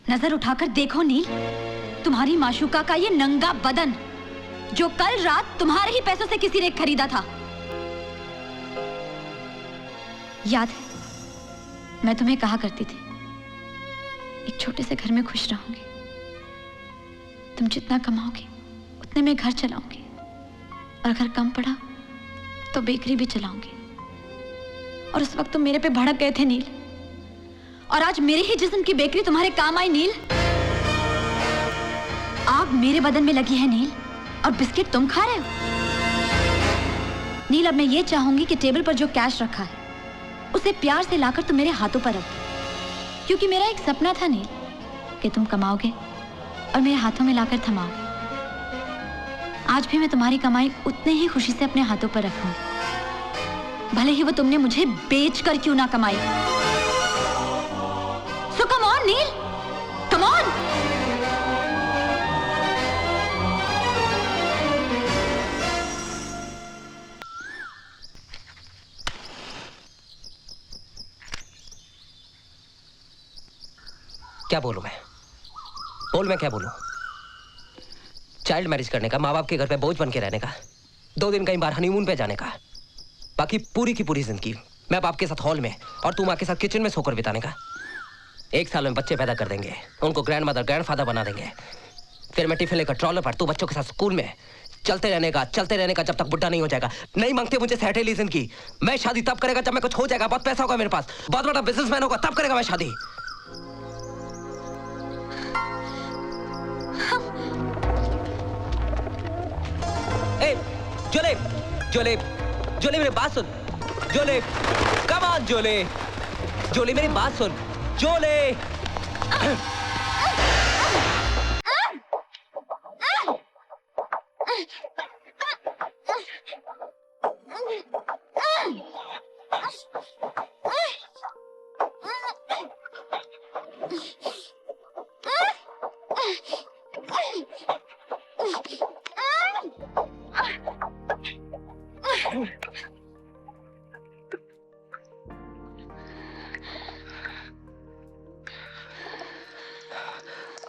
नजर उठाकर देखो नील, तुम्हारी माशूका का ये नंगा बदन जो कल रात तुम्हारे ही पैसों से किसी ने खरीदा था। याद है मैं तुम्हें कहा करती थी एक छोटे से घर में खुश रहूंगी, तुम जितना कमाओगे उतने में घर चलाऊंगी और अगर कम पड़ा तो बेकरी भी चलाऊंगी। और उस वक्त तुम मेरे पे भड़क गए थे नील, और आज मेरे ही जिस्म की बेकरी तुम्हारे काम आई नील। आग मेरे बदन में लगी है नील, और बिस्किट तुम खा रहे हो। नील अब मैं ये चाहूंगी कि टेबल पर जो कैश रखा है उसे प्यार से लाकर तुम मेरे हाथों पर रखो, क्योंकि मेरा एक सपना था नील कि तुम कमाओगे और मेरे हाथों में लाकर थमाओगे। आज भी मैं तुम्हारी कमाई उतने ही खुशी से अपने हाथों पर रखूंगी, भले ही वो तुमने मुझे बेच कर क्यों ना कमाई। So come on Neel, come on. क्या बोलूं मैं? बोल मैं क्या बोलूं? चाइल्ड मैरिज करने का, माँ बाप के घर पे बोझ बन के रहने का, 2 दिन कहीं बाहर हनीमून पे जाने का, बाकी पूरी की पूरी जिंदगी मैं बाप के साथ हॉल में और तू माँ के साथ किचन में सोकर बिताने का। 1 साल में बच्चे पैदा कर देंगे, उनको ग्रैंड मदर ग्रैंड फादर बना देंगे, फिर मैं टिफिन लेकर ट्रॉलर पर तू बच्चों के साथ स्कूल में चलते रहने का जब तक बुढ़ा नहीं हो जाएगा। नहीं मांगते मुझे सैटेली जिंदगी। मैं शादी तब करेगा जब मैं कुछ हो जाएगा, बहुत पैसा होगा मेरे पास, बहुत बड़ा बिजनेसमैन होगा, तब करेगा मैं शादी। जोले, जोले, जोले मेरी बात सुन। जोले, कम ऑन जोले, जोले मेरी बात सुन। जोले,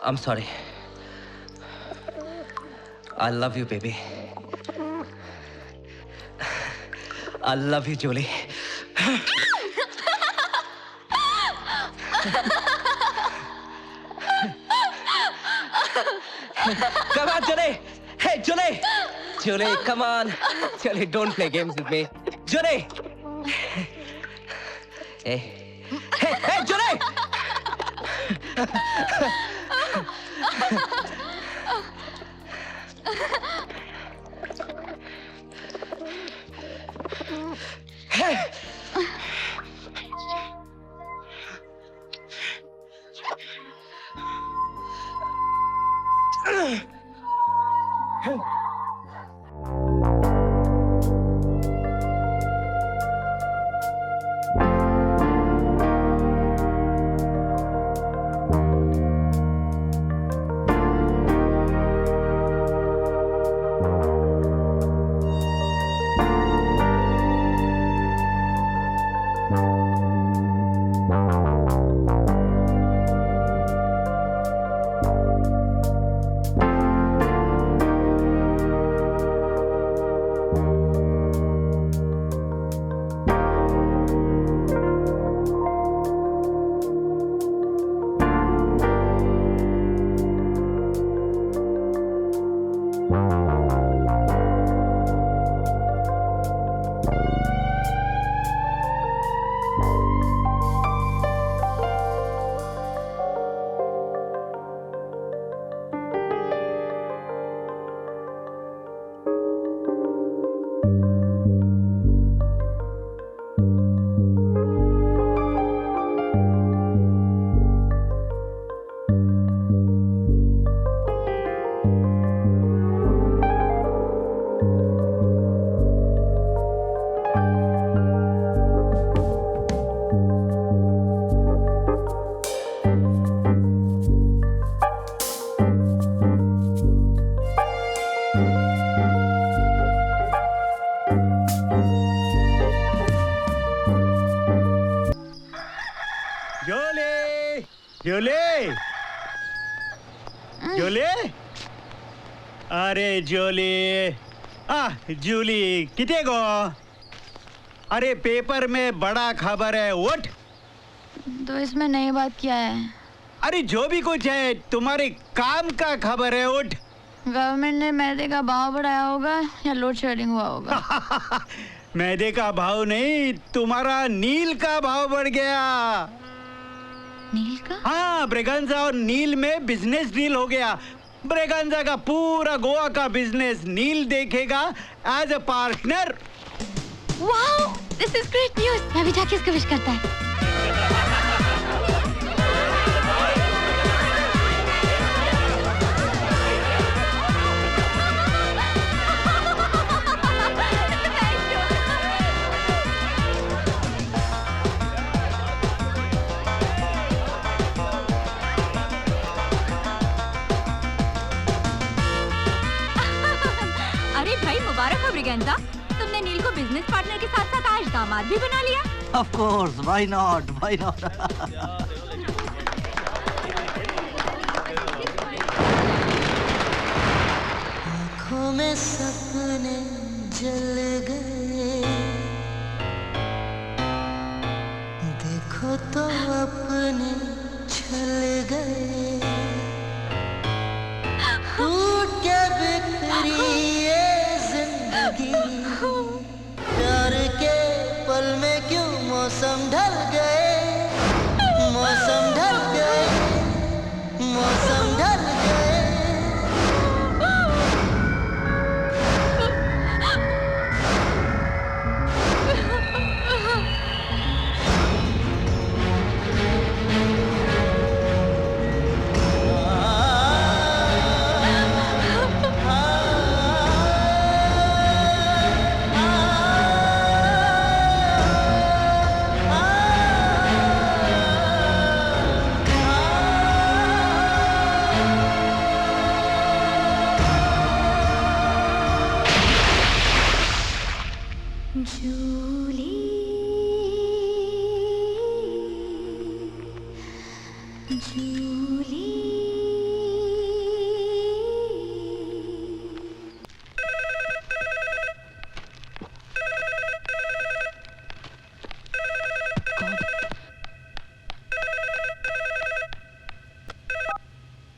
I'm sorry. I love you, baby. I love you, Julie. Come on, Julie. Hey, Julie. Julie, come on. Julie, don't play games with me. Julie. Hey. Hey, hey, Julie. जोली, अरे जोली, जूली किथे गो? अरे paper में बड़ा खबर है, उठ। तो इसमें नई बात क्या है? अरे जो भी कुछ है, तुम्हारे काम का खबर है, उठ। गवर्नमेंट ने मैदे का भाव बढ़ाया होगा या लोड शेडिंग हुआ होगा? मैदे का भाव नहीं, तुम्हारा नील का भाव बढ़ गया। नील का? हाँ, ब्रेगंजा और नील में बिजनेस डील हो गया। ब्रेगंजा का पूरा गोवा का बिजनेस नील देखेगा as a partner. Wow, this is great news. मैं भी जाके इसको विश करता है। अरे भाई मुबारक हो ब्रिगेंजा, तुमने नील को बिजनेस पार्टनर के साथ साथ आज दामाद भी बना लिया। Of course, why not? Why not? आँखों में सपने जल गए, देखो तो अपने छल गए। टूट के बिखरी ये जिंदगी, प्यार के पल में क्यों मौसम ढल गए, मौसम ढल गए, मौसम ढल गए।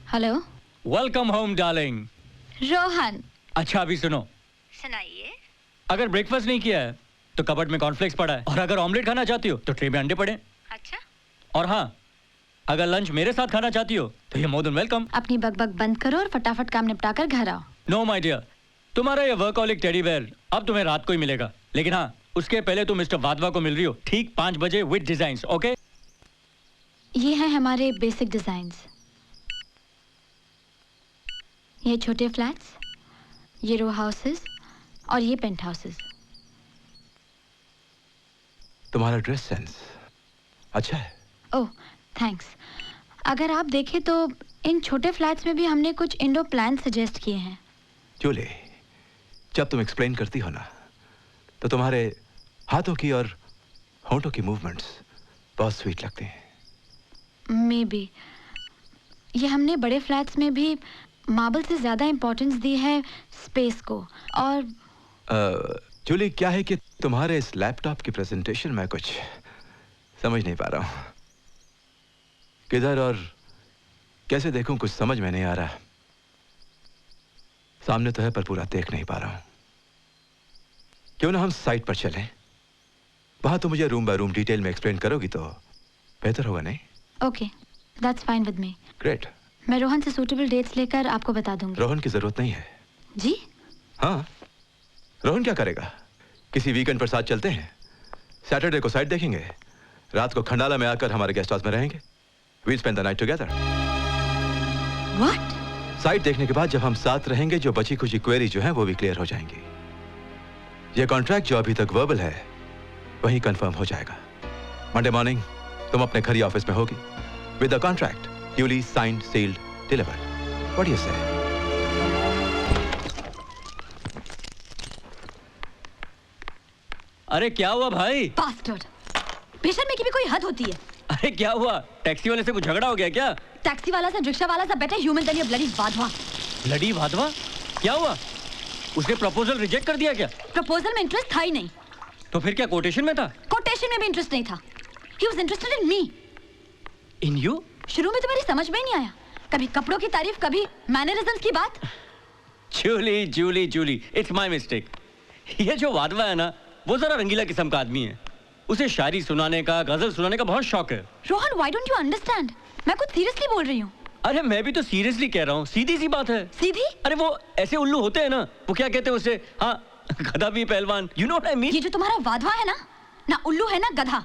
Hello. Welcome home darling. Rohan. अच्छा अभी सुनो, सुनाइए। अगर ब्रेकफास्ट नहीं किया है तो कबर्ड में कॉर्नफ्लेक्स पड़ा है, और अगर ऑमलेट खाना चाहती हो तो ट्रे में अंडे पड़े हैं। अच्छा। और हाँ, अगर लंच मेरे साथ खाना चाहती हो तो ये मोर देन वेलकम। अपनी बकबक बंद करो और फटाफट काम निपटा कर घर आओ। नो माय डियर, तुम्हारा ये वर्कहॉलिक टेडी बेयर अब तुम्हें रात को ही मिलेगा, लेकिन हाँ उसके पहले तुम मिस्टर वाधवा को मिल रही हो ठीक 5 बजे विद डिजाइन्स, ओके? ये हैं हमारे बेसिक डिजाइन्स। ये छोटे फ्लैट्स, ये रो हाउसेस और ये पेंट हाउसेस। तुम्हारा ड्रेस सेंस अच्छा है। ओह थैंक्स। अगर आप देखें तो इन छोटे फ्लैट्स में भी हमने कुछ इंडो प्लान सजेस्ट किए हैं। जूली, जब तुम एक्सप्लेन करती हो ना तो तुम्हारे हाथों की और होंठों की मूवमेंट्स बहुत स्वीट लगते हैं। मे बी ये हमने बड़े फ्लैट्स में भी मार्बल से ज्यादा इंपॉर्टेंस दी है स्पेस को। और जूली, क्या है कि तुम्हारे इस लैपटॉप की प्रेजेंटेशन में कुछ समझ नहीं पा रहा हूं। किधर और कैसे देखूं कुछ समझ में नहीं आ रहा। सामने तो है पर पूरा देख नहीं पा रहा हूं। क्यों ना हम साइट पर चलें? वहां तो मुझे रूम बाय रूम डिटेल में एक्सप्लेन करोगी तो बेहतर होगा, नहीं? Okay, that's fine with me. Great. मैं रोहन से सूटेबल डेट्स लेकर आपको बता दूंगी। रोहन की जरूरत नहीं है। जी? हाँ, रोहन क्या करेगा? किसी वीकेंड पर साथ चलते हैं। सैटरडे को साइट देखेंगे, रात को खंडाला में आकर हमारे गेस्ट हाउस में रहेंगे। We spend the night together. What? Site देखने के बाद जब हम साथ रहेंगे, जो बची खुची क्वेरी जो है वो भी क्लियर हो जाएंगी। ये कॉन्ट्रैक्ट जो अभी तक वर्बल है वही कंफर्म हो जाएगा। मंडे मॉर्निंग तुम अपने घर या ऑफिस में होगी with the contract duly signed, sealed, delivered. What do you say? अरे क्या हुआ भाई? बास्टर्ड, बेशर्मी की भी कोई हद होती है। अरे क्या हुआ, टैक्सी वाले से कुछ झगड़ा हो गया क्या? टैक्सी वाला से रिक्शा वाला सा बेटर ह्यूमन देन ये ब्लडी वाधवा। ब्लडी वाधवा? क्या हुआ? उसने प्रपोजल रिजेक्ट कर दिया क्या? प्रपोजल में इंटरेस्ट था ही नहीं। तो फिर क्या कोटेशन में था? कोटेशन में भी इंटरेस्ट नहीं था। He was interested in me. In you? शुरू में तो मेरी समझ में ही नहीं आया, कभी कपड़ों की तारीफ, कभी मैनरिज्म्स की बात। Julie Julie Julie, it's my mistake. ये जो वाधवा है ना, वो जरा रंगीला किस्म का आदमी है। उसे शायरी सुनाने का, गजल सुनाने का बहुत शौक है। Rohan, why don't you understand? मैं कुछ सीरियसली बोल रही हूँ। अरे मैं भी तो सीरियसली कह रहा हूँ, सीधी सी बात है। सीधी? अरे वो ऐसे उल्लू होते हैं ना, वो क्या कहते हैं उसे, हाँ, गधा भी पहलवान, you know what I mean. ये जो तुम्हारा वाधवा है ना उल्लू है ना गधा,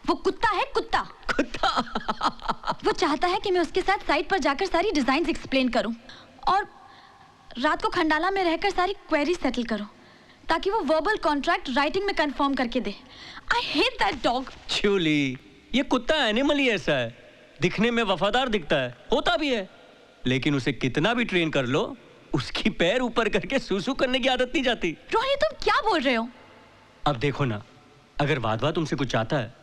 वो कुत्ता है, कुत्ता। कुत्ता? वो चाहता है कि मैं उसके साथ साइट पर जाकर सारी डिजाइन्स एक्सप्लेन करूं और रात को खंडाला में रहकर सारी क्वेरी सेटल करूं, ताकि वो वर्बल कॉन्ट्रैक्ट राइटिंग में कंफर्म करके दे। I hate that dog. Julie, ये कुत्ता एनिमल ही ऐसा है, दिखने में वफादार दिखता है, होता भी है, लेकिन उसे कितना भी ट्रेन कर लो, उसकी पैर ऊपर करके सूसू करने की आदत नहीं जाती। रोहिणी, तुम क्या बोल रहे हो? अब देखो ना, अगर वाधवा तुमसे कुछ चाहता है,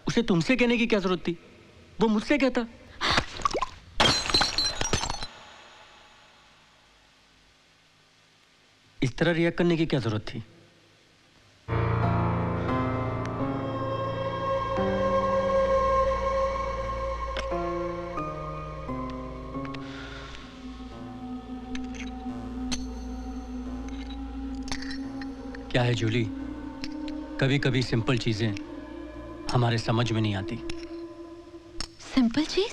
उसे तुमसे कहने की क्या जरूरत थी? वो मुझसे कहता। इस तरह रिएक्ट करने की क्या जरूरत थी? क्या है जूली, कभी कभी सिंपल चीजें हमारे समझ में नहीं आती। सिंपल चीज?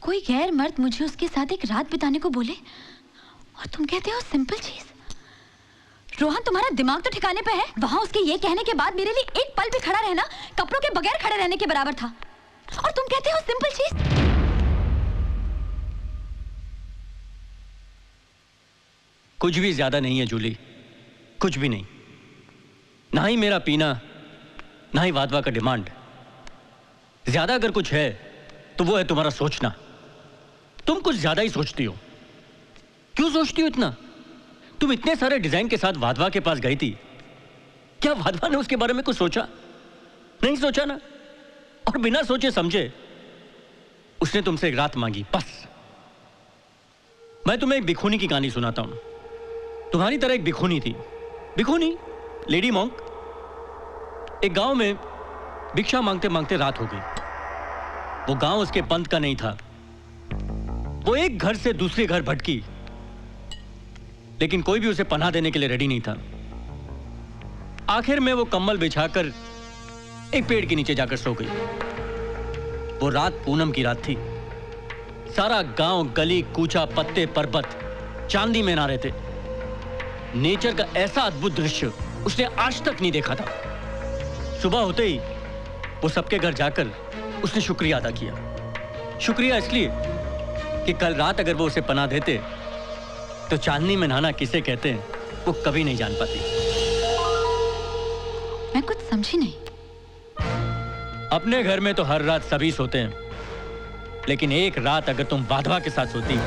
कोई गैर मर्द मुझे उसके साथ एक रात बिताने को बोले और तुम कहते हो सिंपल चीज? रोहन, तुम्हारा दिमाग तो ठिकाने पे है? वहां उसके ये कहने के बाद मेरे लिए एक पल भी खड़ा रहना कपड़ों के बगैर खड़े रहने के बराबर था, और तुम कहते हो सिंपल चीज? कुछ भी ज्यादा नहीं है जूली, कुछ भी नहीं। ना ही मेरा पीना, ना ही वाधवा का डिमांड। ज्यादा अगर कुछ है तो वो है तुम्हारा सोचना। तुम कुछ ज्यादा ही सोचती हो। क्यों सोचती हो इतना? तुम इतने सारे डिजाइन के साथ वाधवा के पास गई थी, क्या वाधवा ने उसके बारे में कुछ सोचा? नहीं सोचा ना। और बिना सोचे समझे उसने तुमसे एक रात मांगी, बस। मैं तुम्हें एक भिखुनी की कहानी सुनाता हूं। तुम्हारी तरह एक भिखुनी थी, भिखुनी, लेडी मॉन्क। एक गांव में भिक्षा मांगते मांगते रात हो गई। वो गांव उसके पंथ का नहीं था। वो एक घर से दूसरे घर भटकी, लेकिन कोई भी उसे पनाह देने के लिए रेडी नहीं था। आखिर में वो कंबल बिछाकर एक पेड़ के नीचे जाकर सो गई। वो रात पूनम की रात थी। सारा गांव, गली कूचा, पत्ते पर्वत चांदी में नहा रहे थे। नेचर का ऐसा अद्भुत दृश्य उसने आज तक नहीं देखा था। सुबह होते ही वो सबके घर जाकर उसने शुक्रिया अदा किया। शुक्रिया इसलिए कि कल रात अगर वो उसे पनाह देते तो चांदनी में नहाना किसे कहते हैं वो कभी नहीं जान पाती। मैं कुछ समझी नहीं। अपने घर में तो हर रात सभी सोते हैं, लेकिन एक रात अगर तुम वाधवा के साथ सोती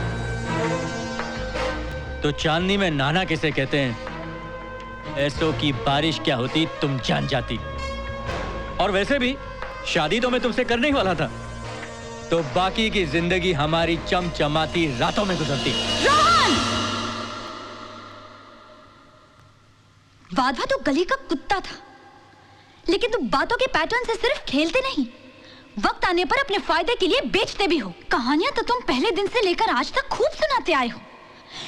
तो चांदनी में नहाना किसे कहते हैं, ऐसों की बारिश क्या होती तुम जान जाती। और वैसे भी शादी तो मैं तुमसे करने ही वाला था, तो बाकी की जिंदगी हमारी चमचमाती रातों में गुजरती। रोहन! वाधवा तो गली का कुत्ता था, लेकिन तुम बातों के पैटर्न से सिर्फ खेलते नहीं, वक्त आने पर अपने फायदे के लिए बेचते भी हो। कहानियां तो तुम पहले दिन से लेकर आज तक खूब सुनाते आए हो,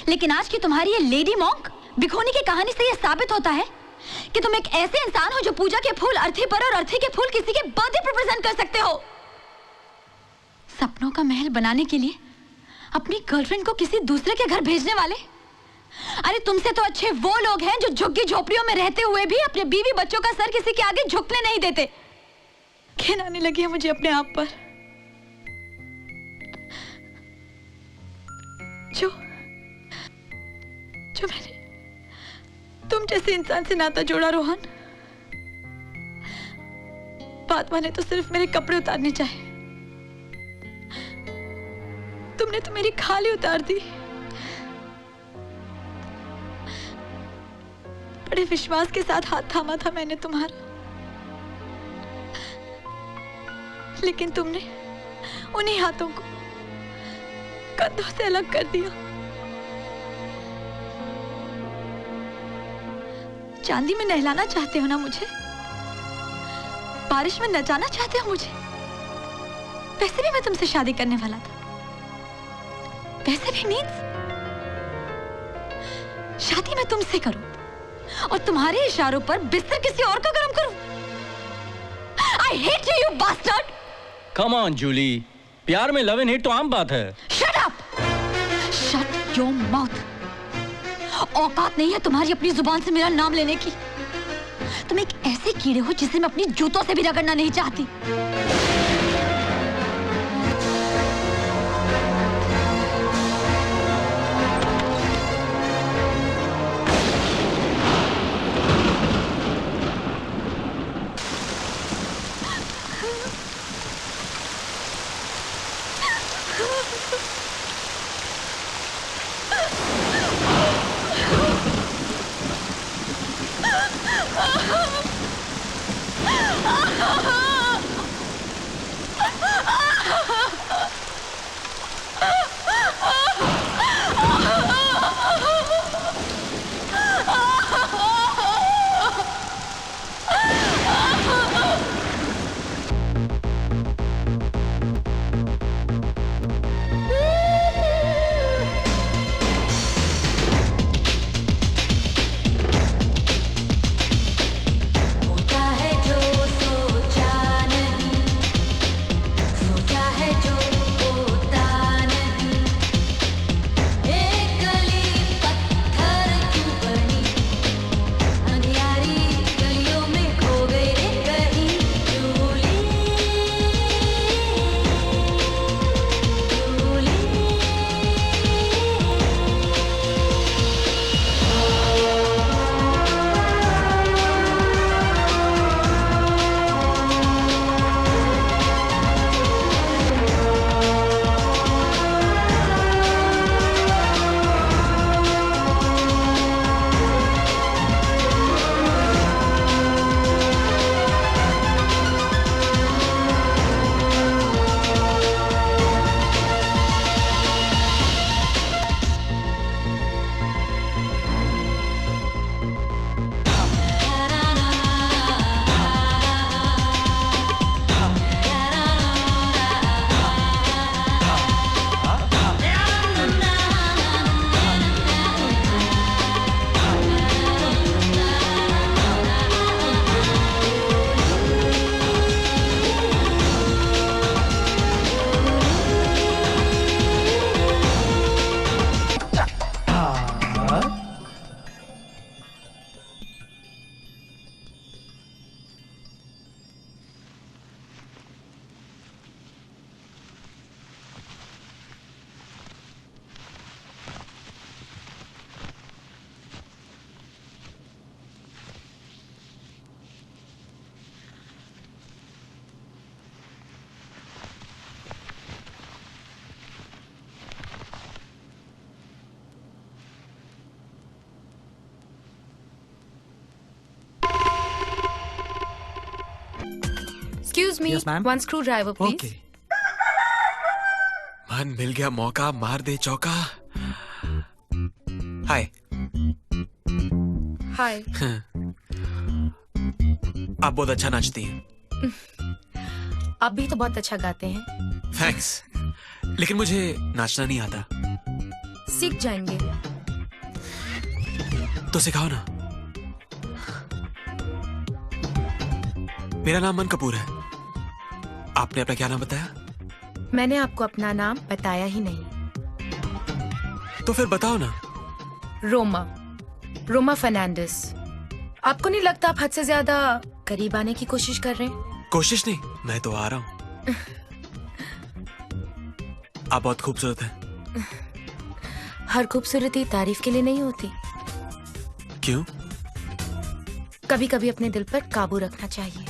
लेकिन आज की तुम्हारी ये लेडी मॉन्क भिखोनी की कहानी से यह साबित होता है कि तुम एक ऐसे इंसान हो जो पूजा के फूल अर्थी पर और अर्थी के फूल किसी के बर्थडे पर प्रेजेंट कर सकते हो। सपनों का महल बनाने के लिए अपनी गर्लफ्रेंड को किसी दूसरे के घर भेजने वाले। अरे तुमसे तो अच्छे वो लोग हैं जो झुग्गी झोपड़ियों में रहते हुए भी अपने बीवी बच्चों का सर किसी के आगे झुकने नहीं देते। घिन आने लगी है मुझे अपने आप पर। जो मैंने तुम जैसे इंसान से नाता जोड़ा रोहन, वाधवा ने तो सिर्फ मेरे कपड़े उतारने चाहे, तुमने तो मेरी खाली उतार दी। बड़े विश्वास के साथ हाथ थामा था मैंने तुम्हारा, लेकिन तुमने उन्हीं हाथों को कंधों से अलग कर दिया। चांदी में नहलाना चाहते हो ना मुझे, बारिश में नचाना चाहते हो मुझे। वैसे भी मैं तुमसे शादी करने वाला था, वैसे भी मीन्स शादी मैं तुमसे करूं और तुम्हारे इशारों पर बिस्तर किसी और का गरम करूं। I hate you, you bastard! Come on, Jully, प्यार में लव एंड हेट तो आम बात है। Shut up! Shut your mouth! औकात नहीं है तुम्हारी अपनी जुबान से मेरा नाम लेने की। तुम एक ऐसे कीड़े हो जिसे मैं अपनी जूतों से भी रगड़ना नहीं चाहती। Excuse me, Yes, ma'am. one screwdriver, please. Okay. मन मिल गया मौका, मार दे चौका। हाय। हाय। आप बहुत अच्छा नाचती हैं। आप भी तो बहुत अच्छा गाते हैं। थैंक्स, लेकिन मुझे नाचना नहीं आता। सीख जाएंगे। तो सिखाओ ना। मेरा नाम मन कपूर है। आपने अपना क्या नाम बताया? मैंने आपको अपना नाम बताया ही नहीं। तो फिर बताओ ना। रोमा फर्नांडिस। आपको नहीं लगता आप हद से ज्यादा करीब आने की कोशिश कर रहे हैं? कोशिश नहीं, मैं तो आ रहा हूं। आप बहुत खूबसूरत हैं। हर खूबसूरती तारीफ के लिए नहीं होती। क्यों? कभी कभी अपने दिल पर काबू रखना चाहिए।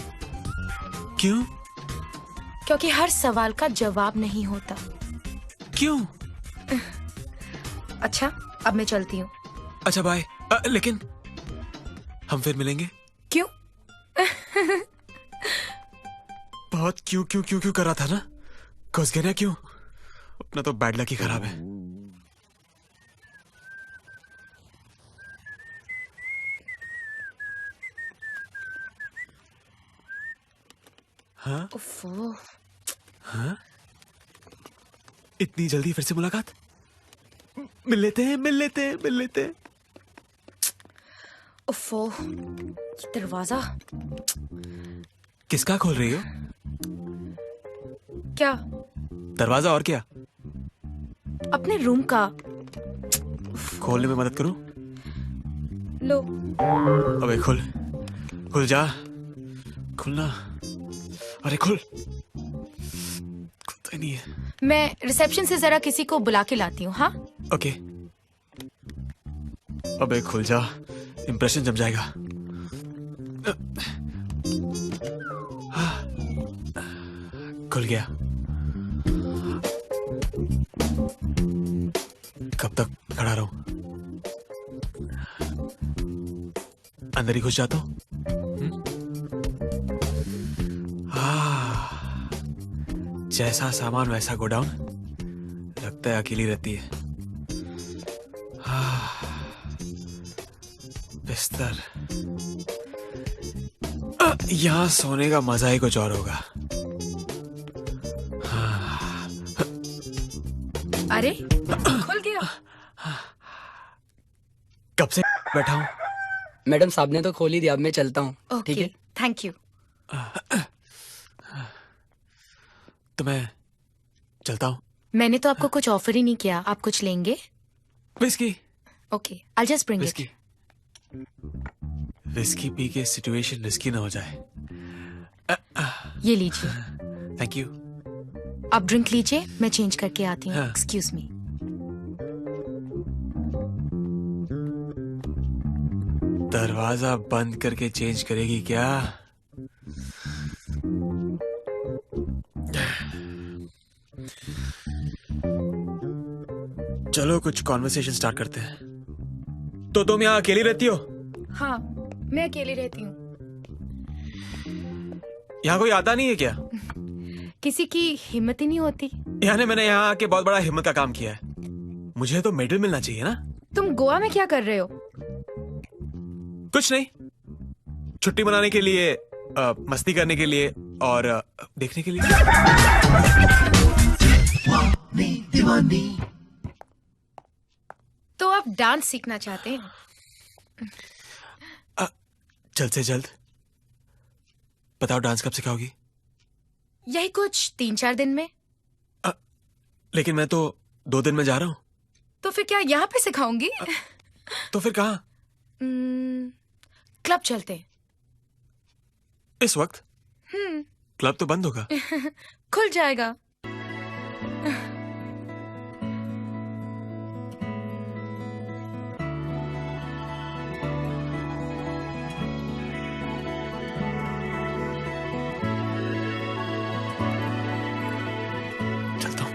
क्यों? क्योंकि हर सवाल का जवाब नहीं होता। क्यों? अच्छा, अब मैं चलती हूँ। अच्छा बाय। लेकिन हम फिर मिलेंगे? क्यों? बहुत क्यों कर रहा था ना, घुस गया ना क्यों? अपना तो बैड लक ही खराब है। हाँ? हाँ? इतनी जल्दी फिर से मुलाकात? मिल लेते हैं। उफ़ो, ये दरवाजा किसका खोल रही हो? क्या? दरवाजा और क्या? अपने रूम का। खोलने में मदद करूं? लो। अबे खुल जा, खुलना। अरे खुल, खुलता ही नहीं है। मैं रिसेप्शन से जरा किसी को बुला के लाती हूँ। हाँ ओके। अबे खुल जा, इंप्रेशन जम जाएगा। खुल गया। कब तक खड़ा रहूं? अंदर ही घुस जाता हूं। जैसा सामान वैसा गोडाउन, लगता है अकेली रहती है। बिस्तर, यहाँ सोने का मजा ही कुछ और होगा। अरे खुल गया। कब से बैठा हूँ? मैडम साहब ने तो खोल ही दिया, अब मैं चलता हूँ। ठीक है, थैंक यू। तो मैं चलता हूँ। मैंने तो आपको कुछ ऑफर ही नहीं किया। आप कुछ लेंगे? Whisky. Okay, I just bring it. Whisky P के सिचुएशन रिस्की ना हो जाए। ये लीजिए। Thank you. आप ड्रिंक लीजिए, मैं चेंज करके आती हूँ। हाँ। Excuse me. दरवाजा बंद करके चेंज करेगी क्या? चलो कुछ कॉन्वर्सेशन स्टार्ट करते हैं। तो तुम यहाँ अकेली रहती हो? हाँ, मैं अकेली रहती हूँ। यहाँ कोई आता नहीं है क्या? किसी की हिम्मत ही नहीं होती। यानी मैंने यहाँ आके बहुत बड़ा हिम्मत का काम किया है। मुझे तो मेडल मिलना चाहिए ना? तुम गोवा में क्या कर रहे हो? कुछ नहीं, छुट्टी मनाने के लिए, मस्ती करने के लिए और देखने के लिए। दीवानी। तो आप डांस सीखना चाहते हैं? जल्द से जल्द। बताओ डांस कब सिखाओगी? यही कुछ 3-4 दिन में। लेकिन मैं तो 2 दिन में जा रहा हूँ। तो फिर क्या यहाँ पे सिखाऊंगी? तो फिर कहाँ? क्लब चलते हैं। इस वक्त? क्लब तो बंद होगा। खुल जाएगा। चलता हूँ।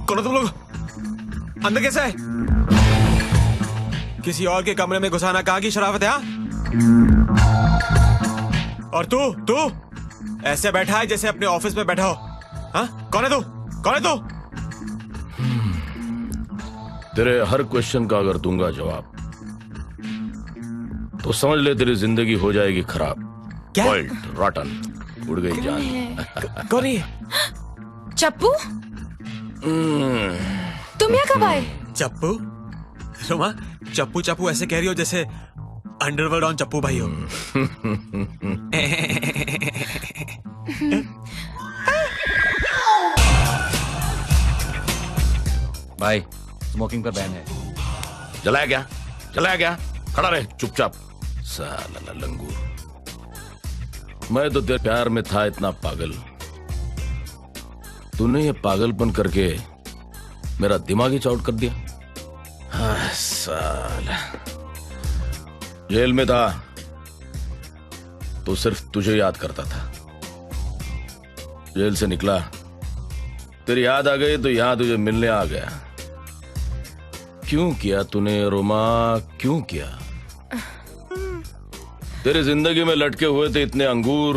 कौन हो तुम लोग? अंदर कैसे है? किसी और के कमरे में घुसाना कहाँ की शराफत है? और तू ऐसे बैठा है जैसे अपने ऑफिस में बैठा हो। हाँ? कौन है तू? तेरे हर क्वेश्चन का अगर दूंगा जवाब तो समझ ले तेरी जिंदगी हो जाएगी खराब। क्या? रॉटन, उड़ गई जान। कौन है? चप्पू? तुम यहाँ कब आए? चप्पू रोमा, चप्पू चप्पू ऐसे कह रही हो जैसे अंडरवर्ल्ड ऑन चप्पू भाई हो। भाई स्मोकिंग पर बैन है। जलाया क्या? जलाया क्या? खड़ा रहे चुपचाप। साला लंगूर, मैं तो तेरे प्यार में था इतना पागल, तूने ये पागलपन करके मेरा दिमाग ही चौट कर दिया। हाँ, साला जेल में था तो सिर्फ तुझे याद करता था, जेल से निकला तेरी याद आ गई तो यहां तुझे मिलने आ गया। क्यों किया तूने रोमा, क्यों किया? तेरी जिंदगी में लटके हुए थे इतने अंगूर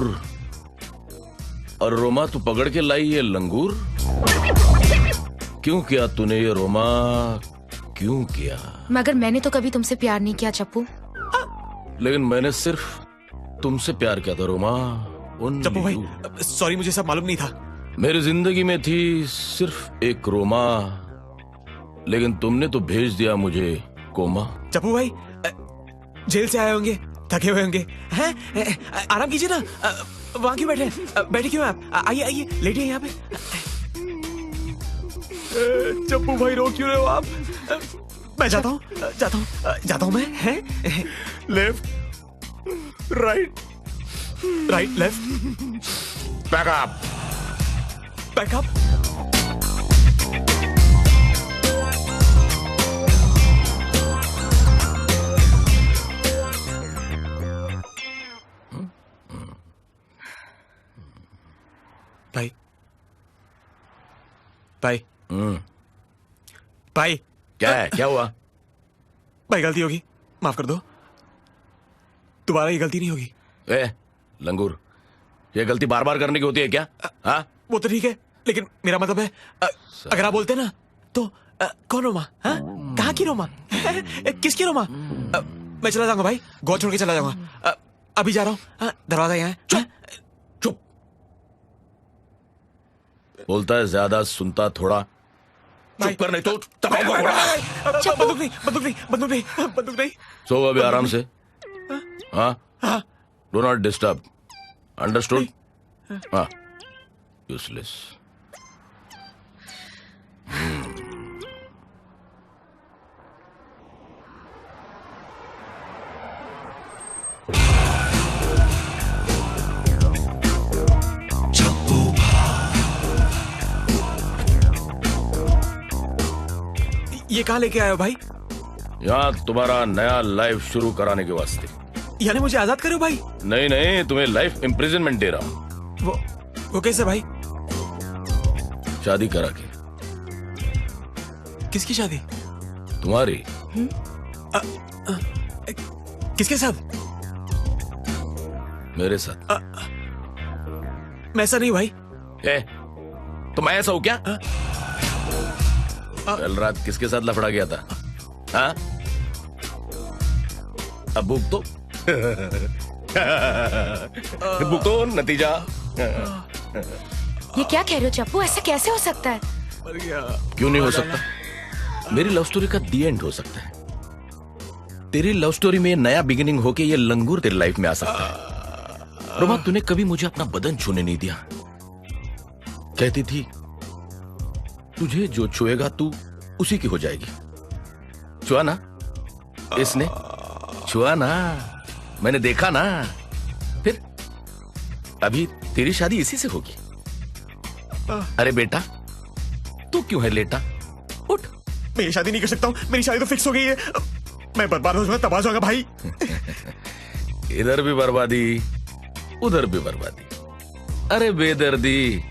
और रोमा तू पकड़ के लाई ये लंगूर। क्यों किया तूने ये रोमा, क्यों किया? मगर मैंने तो कभी तुमसे प्यार नहीं किया चप्पू। लेकिन मैंने सिर्फ तुमसे प्यार किया था रोमा। चप्पू भाई सॉरी, मुझे सब मालूम नहीं था। मेरी जिंदगी में थी सिर्फ एक रोमा, लेकिन तुमने तो भेज दिया मुझे कोमा। चप्पू भाई जेल से आए होंगे, थके हुए होंगे, हैं? आराम कीजिए ना, वहां क्यों बैठे? बैठे क्यों आप? आइए आइए, लेटिए यहाँ पे। चप्पू भाई रो क्यों रहे हो आप? मैं जाता हूँ मैं, हैं? Left right right left, backup backup. भाई भाई भाई क्या है? क्या हुआ? भाई गलती होगी, माफ कर दो, दोबारा ये गलती नहीं होगी। ए लंगूर, ये गलती बार बार करने की होती है क्या? हाँ वो तो ठीक है, लेकिन मेरा मतलब है अगर आप बोलते ना तो कौन रोमा? हाँ? कहाँ की रोमा? किसकी रोमा? मैं चला जाऊंगा भाई, गोद छोड़ के चला जाऊंगा, अभी जा रहा हूँ, दरवाजा यहाँ है। चुप। बोलता है ज्यादा, सुनता थोड़ा। चुप कर नहीं तो बंदूक नहीं। सो अभी आराम से। हाँ, डू नॉट डिस्टर्ब, अंडरस्टूड? हाँ, यूजलेस। ये कहाँ लेके आए हो भाई? यहाँ तुम्हारा नया लाइफ शुरू कराने के वास्ते। यानी मुझे आजाद करो भाई? नहीं नहीं, तुम्हें लाइफ इम्प्रिजनमेंट दे रहा हूँ। वो कैसे भाई? शादी करा के। किसकी शादी? तुम्हारी। किसके साथ? मेरे साथ। मैं ऐसा नहीं भाई। तो मैं ऐसा हूँ क्या? कल रात किसके साथ लफड़ा गया था? हाँ? अब भूख तो भूख तो नतीजा। ये क्या कह रहे हो चप्पू? ऐसा कैसे हो सकता है? क्यों नहीं हो सकता? मेरी लव स्टोरी का दी एंड हो सकता है। तेरी लव स्टोरी में नया बिगिनिंग होके ये लंगूर तेरी लाइफ में आ सकता है। रोमा, तूने कभी मुझे अपना बदन छूने नहीं दिया। कहती थी तुझे जो छुएगा तू उसी की हो जाएगी। छुआ ना इसने? छुआ ना, मैंने देखा ना। फिर अभी तेरी शादी इसी से होगी। अरे बेटा, तू क्यों है लेटा? उठ। मैं ये शादी नहीं कर सकता हूँ, मेरी शादी तो फिक्स हो गई है। मैं बर्बाद हो जाऊंगा, तबाह हो जाऊंगा भाई। इधर भी बर्बादी, उधर भी बर्बादी। अरे बेदर्दी,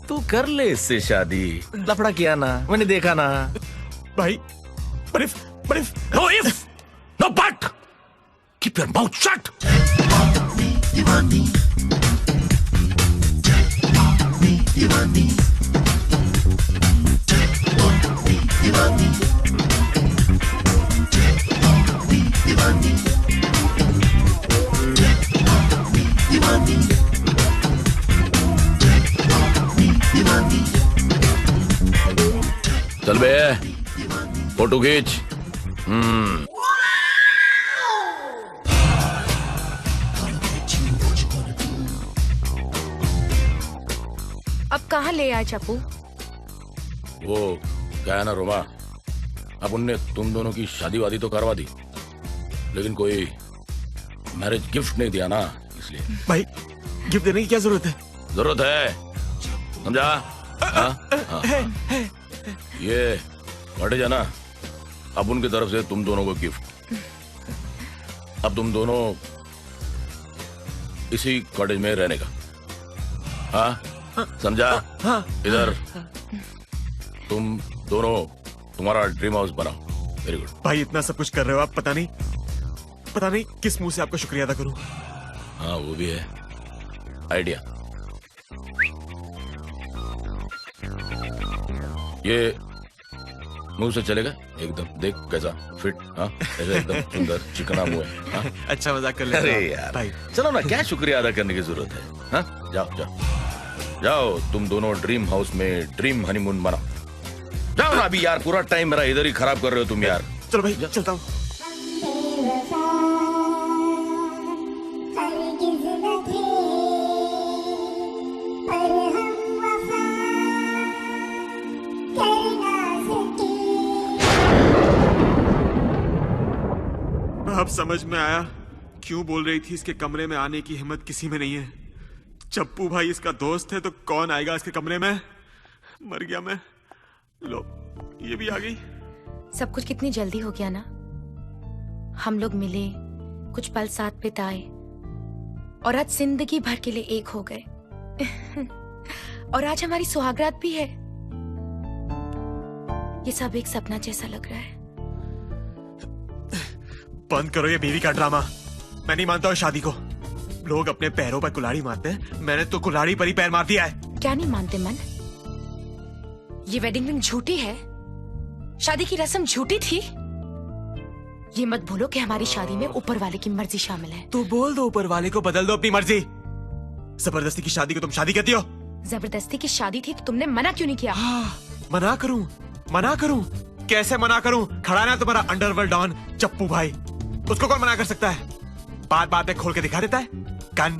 तू कर ले इससे शादी। लफड़ा किया ना, मैंने देखा ना भाई। No if, no but, keep your mouth shut. चल बे। फोटो खींच। अब कहाँ ले आए चप्पू? वो क्या है ना रोमा, अब उनने तुम दोनों की शादी वादी तो करवा दी, लेकिन कोई मैरिज गिफ्ट नहीं दिया ना, इसलिए। भाई गिफ्ट देने की क्या जरूरत है? जरूरत है, समझा? ये कॉटेज है ना, अब उनकी तरफ से तुम दोनों को गिफ्ट। अब तुम दोनों इसी कॉटेज में रहने का, हाँ समझा? इधर तुम दोनों तुम्हारा ड्रीम हाउस बनाओ। वेरी गुड भाई, इतना सब कुछ कर रहे हो आप, पता नहीं किस मुंह से आपका शुक्रिया अदा करूं। हाँ वो भी है आइडिया। ये मुंह से चलेगा एकदम, देख कैसा फिट, हाँ ऐसा एकदम सुंदर चिकना मुंह है, हाँ? अच्छा मजाक कर ले। अरे यार भाई चलो ना, क्या शुक्रिया अदा करने की जरूरत है, हाँ? जाओ जाओ जाओ, तुम दोनों ड्रीम हाउस में ड्रीम हनीमून मनाओ। जाओ ना अभी यार, पूरा टाइम मेरा इधर ही खराब कर रहे हो तुम यार। चलो भाई चलता हूँ। अब समझ में आया क्यों बोल रही थी इसके कमरे में आने की हिम्मत किसी में नहीं है। चप्पू भाई इसका दोस्त है तो कौन आएगा इसके कमरे में? मर गया मैं। लो ये भी आ गई। सब कुछ कितनी जल्दी हो गया ना। हम लोग मिले, कुछ पल साथ बिताए और आज जिंदगी भर के लिए एक हो गए। और आज हमारी सुहागरात भी है। ये सब एक सपना जैसा लग रहा है। बंद करो ये बीवी का ड्रामा। मैं नहीं मानता हूँ शादी को। लोग अपने पैरों पर कुल्हाड़ी मारते हैं, मैंने तो कुल्हाड़ी पर ही पैर मार दिया है। क्या नहीं मानते मन? ये वेडिंग रिंग झूठी है, शादी की रस्म झूठी थी। ये मत भूलो कि हमारी शादी में ऊपर वाले की मर्जी शामिल है। तो बोल दो ऊपर वाले को, बदल दो अपनी मर्जी। जबरदस्ती की शादी को तुम शादी कहती हो? जबरदस्ती की शादी थी तो तुमने मना क्यों नहीं किया? मना करूं? कैसे मना करूं? खड़ा ना तुम्हारा अंडरवर्ल्ड डॉन चप्पू भाई, उसको कौन मना कर सकता है? बात में खोल के दिखा देता है कन।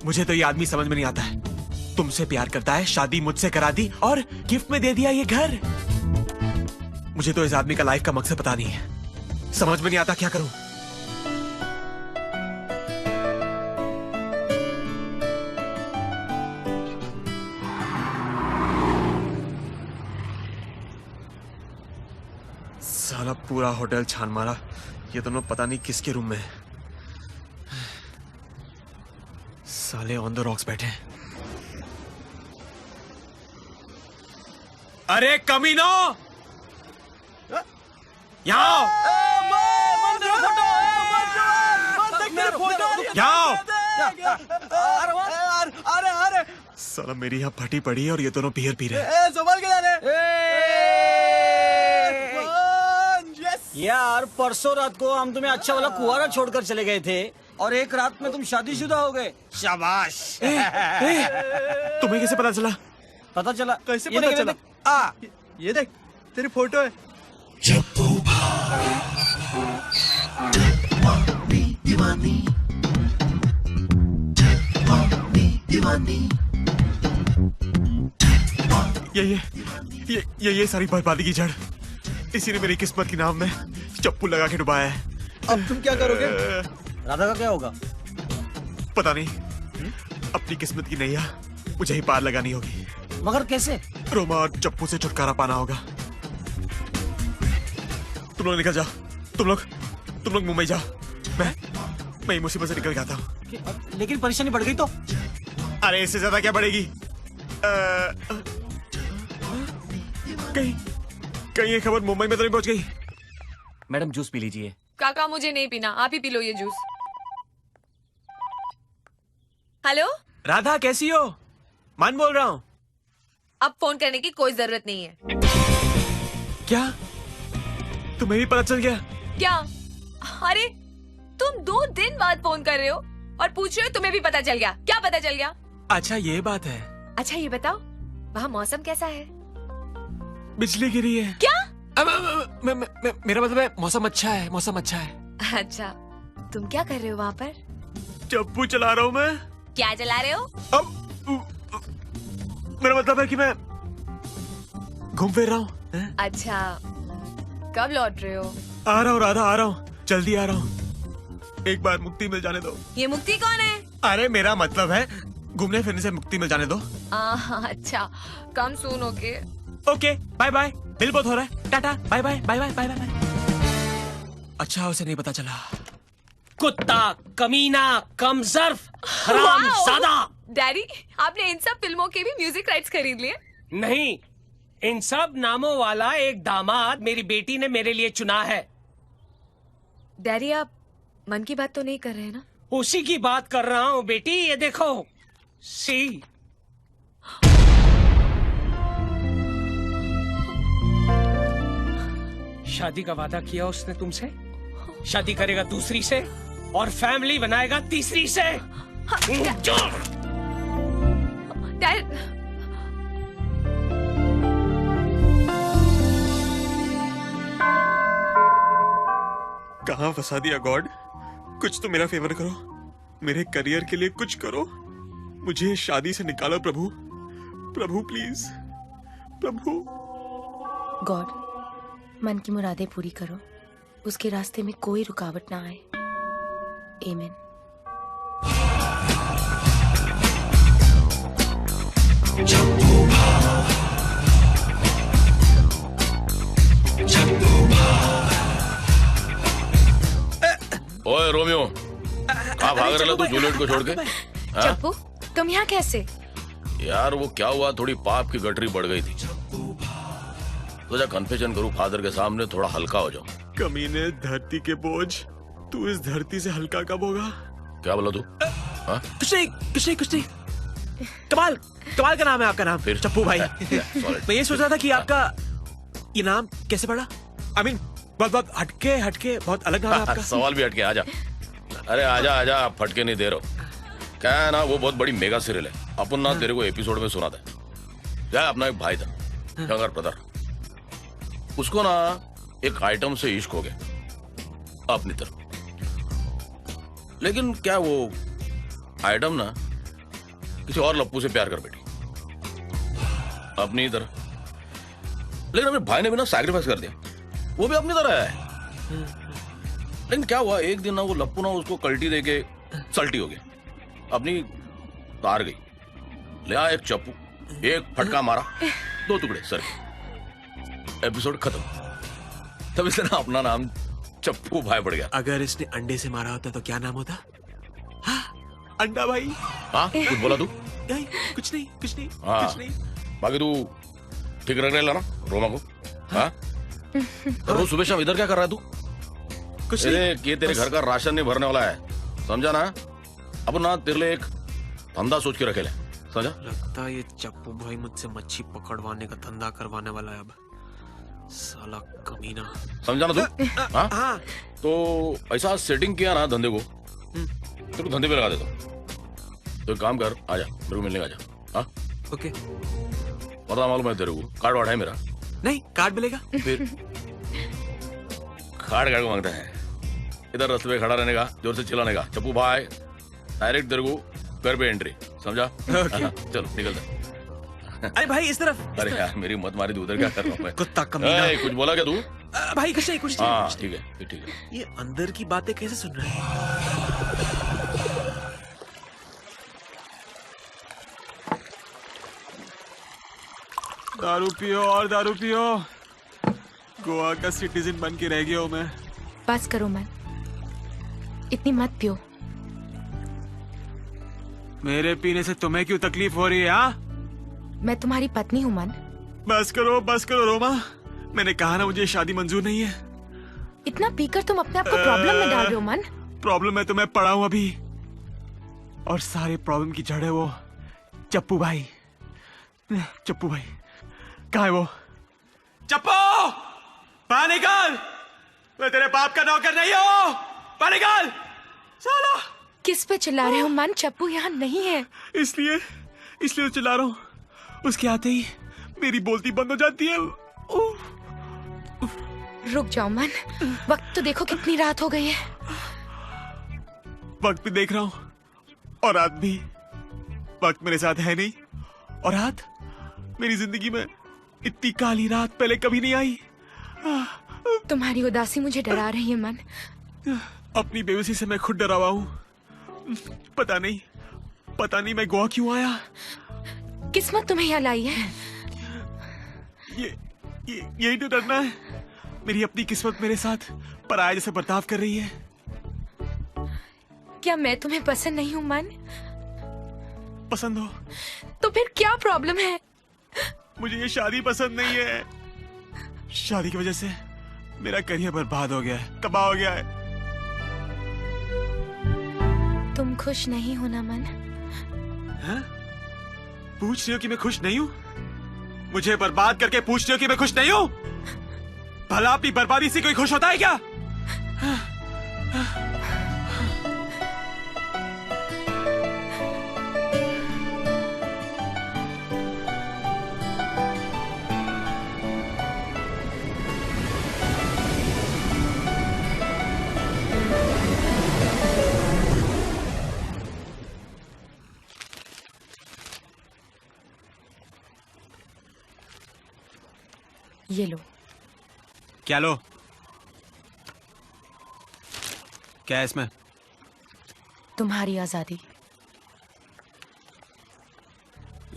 मुझे तो ये आदमी समझ में नहीं आता है। तुमसे प्यार करता है, शादी मुझसे करा दी और गिफ्ट में दे दिया ये घर। मुझे तो इस आदमी का लाइफ का मकसद पता नहीं है। समझ में नहीं आता क्या करूं। साला पूरा होटल छान मारा, ये दोनों पता नहीं किसके रूम में है। साले ऑन द रॉक्स बैठे हैं। अरे कमीनो, यहाँ आओ। अरे साला मेरी यहाँ फटी पड़ी है और ये दोनों बियर पी रहे हैं। यार परसों रात को हम तुम्हें अच्छा वाला कुआरा छोड़कर चले गए थे और एक रात में तुम शादीशुदा हो गए। शाबाश। तुम्हें कैसे पता चला? पता चला कैसे पता चला? ये देख तेरी फोटो है। ये सारी बर्बादी की जड़ इसी ने मेरी किस्मत की नाव में चप्पू लगा के डुबाया है। अब तुम क्या करोगे? राधा का क्या होगा? पता नहीं। अपनी किस्मत की नैया मुझे ही पार लगानी होगी। मगर कैसे? रोमा और चप्पू से छुटकारा पाना होगा। तुम लोग निकल जाओ। तुम लोग मुंबई जाओ। मैं मुसीबत से निकल जाता हूँ। लेकिन परेशानी बढ़ गई तो? अरे इससे ज्यादा क्या बढ़ेगी? कहीं ये खबर मुंबई में तो नहीं पहुंच गई? मैडम जूस पी लीजिए। काका मुझे नहीं पीना, आप ही पी लो ये जूस। हेलो राधा, कैसी हो? मन बोल रहा हूँ। अब फोन करने की कोई जरूरत नहीं है। क्या तुम्हें भी पता चल गया? क्या? अरे तुम 2 दिन बाद फोन कर रहे हो और पूछ रहे हो तुम्हें भी पता चल गया? क्या पता चल गया? अच्छा ये बात है। अच्छा ये बताओ, वहाँ मौसम कैसा है? बिजली गिरी है। क्या? मेरा मतलब है मौसम अच्छा है, मौसम अच्छा है। अच्छा, तुम क्या कर रहे हो वहाँ पर? चप्पू चला रहा हूँ मैं। क्या चला रहे हो? मेरा मतलब है कि मैं घूम फिर रहा हूँ। अच्छा, कब लौट रहे हो? आ रहा हूँ राधा, आ रहा हूँ, जल्दी आ रहा हूँ। एक बार मुक्ति मिल जाने दो। ये मुक्ति कौन है? अरे मेरा मतलब है घूमने फिरने से मुक्ति मिल जाने दो। अच्छा, come soon okay. Okay, bye bye. Bill बहुत हो रहा है, tata, bye bye bye bye bye bye. अच्छा उसे नहीं पता चला। कुत्ता, कमीना, कमजर्फ, हरामजादा। डैडी, आपने इन सब फिल्मों के भी म्यूजिक राइट्स खरीद लिए? नहीं, इन सब नामों वाला एक दामाद मेरी बेटी ने मेरे लिए चुना है। डैडी, आप मन की बात तो नहीं कर रहे हैं ना? उसी की बात कर रहा हूँ बेटी, ये देखो। सी शादी का वादा किया उसने तुमसे, शादी करेगा दूसरी से और फैमिली बनाएगा तीसरी से। डैड, कहाँ फंसा दिया गॉड? कुछ तो मेरा फेवर करो, मेरे करियर के लिए कुछ करो, मुझे शादी से निकालो प्रभु, प्रभु प्लीज, प्रभु। गॉड, मन की मुरादें पूरी करो, उसके रास्ते में कोई रुकावट ना आए। आमीन। ओए रोमियो, कहाँ भाग रहा तू जूलियट को छोड़ के? चप्पू, तुम यहाँ कैसे? यार वो क्या हुआ, थोड़ी पाप की गटरी बढ़ गई थी। सोचा कन्फेशन करूं फादर के सामने, थोड़ा हल्का हो जाऊं। कमीने, धरती के बोझ, तू इस धरती से हल्का कब होगा? क्या बोला तू? कुछ नहीं, कुछ नहीं, कुछ नहीं। कमाल, कमाल का नाम है आपका नाम फिर, चप्पू भाई। मैं ये सोच रहा था कि आपका ये नाम कैसे पड़ा? I mean, बहुत हटके बहुत अलग नाम है आपका। सवाल भी हटके, आजा। अरे आजा आजा, फटके नहीं दे रहा। क्या है ना, वो बहुत बड़ी मेगा सीरियल है, अपन ना तेरे को एपिसोड में सुना था। क्या अपना एक भाई था, यंगर ब्रदर, उसको ना एक आइटम से इश्क हो गया अपनी तरफ। लेकिन क्या वो आइटम ना किसी और लप्पू से प्यार कर बैठी अपनी तरह। लेकिन अपने भाई ने भी ना सैक्रिफाइस कर दिया, वो भी अपनी तरह है। लेकिन क्या हुआ, एक दिन ना वो लप्पू ना उसको कल्टी देके सल्टी हो गया, अपनी तार गई। ले आया एक चप्पू, एक फटका मारा, 2 टुकड़े सर के। एपिसोड खत्म। तब इसने ना अपना नाम चप्पू भाई पड़ गया। अगर इसने अंडे से मारा होता तो क्या नाम होता? अंडा भाई। हाँ, कुछ बोला तू? नहीं, कुछ नहीं, कुछ नहीं, हाँ, कुछ नहीं। बाकी तू ठीक रख रहा ना रोमा को? हाँ, रोज सुबह शाम इधर क्या कर रहा है तू? कुछ नहीं, ये तेरे घर का राशन नहीं भरने वाला है, समझा ना? अब ना तेरे लिए एक धंधा सोच के रखे ले, समझा? लगता है ये चप्पू भाई मुझसे मच्छी पकड़वाने का धंधा करवाने वाला है अब, साला कमीना। समझा ना तू? हाँ? तो ऐसा सेटिंग किया ना धंधे को, तेरे को धंधे पे लगा देता हूँ। तो एक काम कर, आजा मेरे को मिलने का, आजा। हाँ, ओके। पता मालूम है तेरे को, कार्ड वार्ड है मेरा? नहीं, कार्ड मिलेगा फिर कार्ड को मांगता है? इधर रास्ते पे खड़ा रहने का, जोर से चिल्लाने का, चप्पू भाई डायरेक्ट तेरे को घर पे एंट्री, समझा? चलो निकल जा। अरे भाई इस तरफ। अरे यार मेरी मत मारी, तू उधर क्या कर रहा हूँ मैं? कुत्ता कमीना। कुछ बोला क्या तू? भाई कुछ नहीं, कुछ नहीं। हाँ ठीक है, ठीक है। ये अंदर की बातें कैसे सुन रहे हैं? दारू पियो और दारू पियो, गोवा का सिटीजन बन के रह गया हूं मैं। बस करो मन, इतनी मत पियो। मेरे पीने से तुम्हें क्यों तकलीफ हो रही है? हाँ, मैं तुम्हारी पत्नी हूँ मन। बस करो रोमा, मैंने कहा ना मुझे शादी मंजूर नहीं है। इतना पीकर तुम अपने आप को प्रॉब्लम में डाल रहे हो मन। प्रॉब्लम में तो मैं पड़ा हूं अभी, और सारे प्रॉब्लम की जड़ है वो चप्पू भाई। चप्पू भाई कहाँ है वो? चप्पू, बाहर निकल, मैं तेरे बाप का नौकर नहीं हूँ, बाहर निकल साला। किस पे चिल्ला रहे हो मन? चप्पू यहाँ नहीं है। इसलिए तो चिल्ला रहा हूँ, उसके आते ही मेरी बोलती बंद हो जाती है। रुक जाओ मन, वक्त तो देखो कितनी रात हो गई है। वक्त भी देख रहा हूँ और रात भी। वक्त मेरे साथ है नहीं और रात, मेरी जिंदगी में इतनी काली रात पहले कभी नहीं आई। तुम्हारी उदासी मुझे डरा रही है मन। अपनी बेबसी से मैं खुद डरा हुआ हूँ। पता नहीं मैं गोवा क्यों आया। किस्मत तुम्हें यहाँ लाई है। यही तो डरना है। मेरी अपनी किस्मत मेरे साथ पराया जैसे बर्ताव कर रही है। क्या मैं तुम्हें पसंद नहीं हूँ मन? पसंद हो तो फिर क्या प्रॉब्लम है? मुझे ये शादी पसंद नहीं है। शादी की वजह से मेरा करियर बर्बाद हो गया है, तबाह हो गया है। तुम खुश नहीं हो ना मन? हाँ? पूछ रही हो कि मैं खुश नहीं हूँ? मुझे बर्बाद करके पूछ रही हो कि मैं खुश नहीं हूँ? भला अपनी बर्बादी से कोई खुश होता है क्या? ये लो। क्या लो? क्या है इसमें? तुम्हारी आजादी।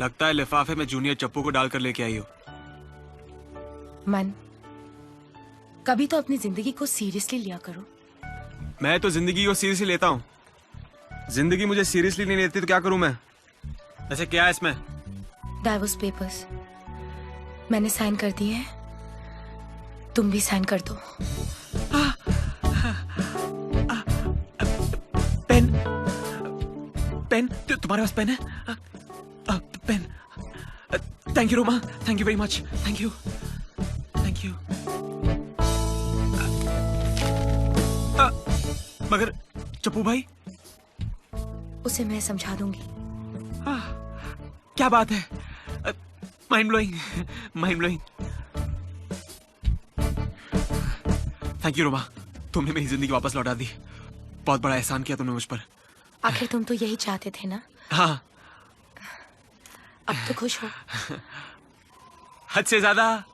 लगता है लिफाफे में जूनियर चप्पू को डालकर लेके आई हो। मन, कभी तो अपनी जिंदगी को सीरियसली लिया करो। मैं तो जिंदगी को सीरियसली लेता हूँ। जिंदगी मुझे सीरियसली नहीं लेती तो क्या करूं मैं? वैसे क्या है इसमें? डाइवोर्स पेपर्स मैंने साइन कर दिए हैं, तुम भी साइन कर दो। पेन, पेन, तुम्हारे पास पेन है? Pen. Thank you Roma, thank you very much, thank you, thank you. मगर चप्पू भाई? उसे मैं समझा दूंगी। क्या बात है, mind blowing, mind blowing. Thank you Roma, तुमने मेरी जिंदगी वापस लौटा दी। बहुत बड़ा एहसान किया तुमने मुझ पर। आखिर तुम तो यही चाहते थे ना? हाँ। अब तो खुश हो? हद से ज्यादा।